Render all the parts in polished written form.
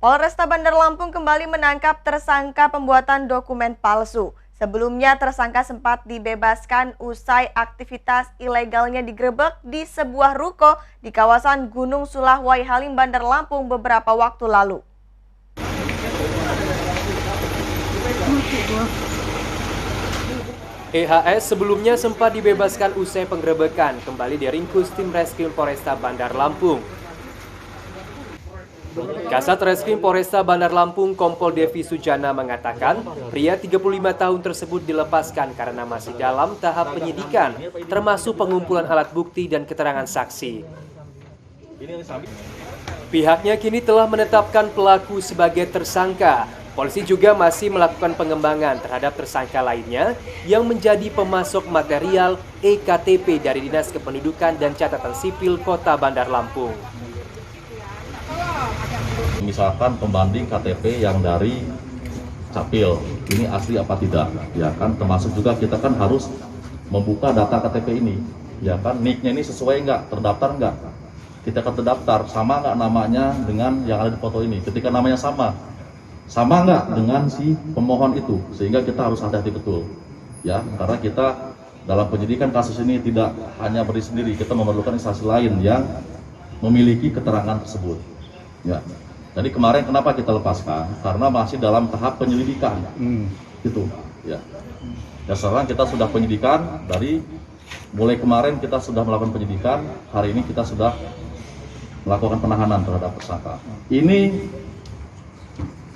Polresta Bandar Lampung kembali menangkap tersangka pembuatan dokumen palsu. Sebelumnya tersangka sempat dibebaskan usai aktivitas ilegalnya digerebek di sebuah ruko di kawasan Gunung Sulawai Halim Bandar Lampung beberapa waktu lalu. EHS sebelumnya sempat dibebaskan usai penggerebekan, kembali diringkus tim Reskrim Polresta Bandar Lampung. Kasat Reskrim Polresta Bandar Lampung Kompol Devi Sujana mengatakan pria 35 tahun tersebut dilepaskan karena masih dalam tahap penyidikan, termasuk pengumpulan alat bukti dan keterangan saksi. Pihaknya kini telah menetapkan pelaku sebagai tersangka. Polisi juga masih melakukan pengembangan terhadap tersangka lainnya yang menjadi pemasok material EKTP dari Dinas Kependudukan dan Catatan Sipil Kota Bandar Lampung. Misalkan pembanding KTP yang dari Capil, ini asli apa tidak, ya kan? Termasuk juga kita kan harus membuka data KTP ini, ya kan? Nicknya ini sesuai nggak, terdaftar nggak? Kita akan terdaftar, sama nggak namanya dengan yang ada di foto ini? Ketika namanya sama nggak dengan si pemohon itu? Sehingga kita harus hati-hati betul, ya, karena kita dalam penyidikan kasus ini tidak hanya berdiri sendiri, kita memerlukan instansi lain yang memiliki keterangan tersebut, ya. Jadi kemarin kenapa kita lepaskan? Karena masih dalam tahap penyelidikan, gitu, ya. Dan sekarang kita sudah penyidikan dari mulai kemarin kita sudah melakukan penyidikan, hari ini kita sudah melakukan penahanan terhadap tersangka. Ini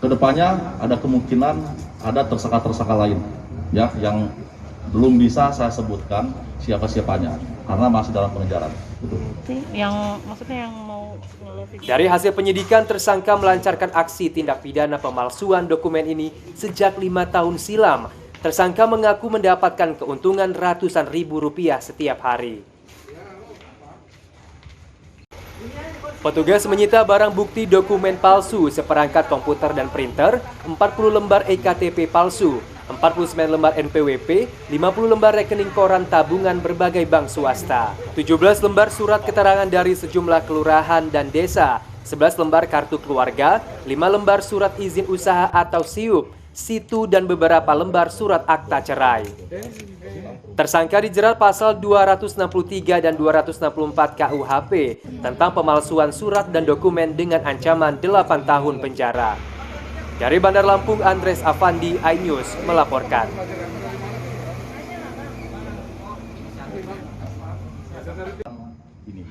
kedepannya ada kemungkinan ada tersangka lain, ya, yang belum bisa saya sebutkan siapa-siapanya karena masih dalam pengejaran. Yang maksudnya yang mau Dari hasil penyidikan, tersangka melancarkan aksi tindak pidana pemalsuan dokumen ini sejak 5 tahun silam. Tersangka mengaku mendapatkan keuntungan ratusan ribu rupiah setiap hari. Petugas menyita barang bukti dokumen palsu, seperangkat komputer dan printer, 40 lembar EKTP palsu, 49 lembar NPWP, 50 lembar rekening koran tabungan berbagai bank swasta, 17 lembar surat keterangan dari sejumlah kelurahan dan desa, 11 lembar kartu keluarga, 5 lembar surat izin usaha atau SIUP, situ dan beberapa lembar surat akta cerai. Tersangka dijerat pasal 263 dan 264 KUHP tentang pemalsuan surat dan dokumen dengan ancaman 8 tahun penjara. Dari Bandar Lampung, Andres Avandi, iNews melaporkan. Ini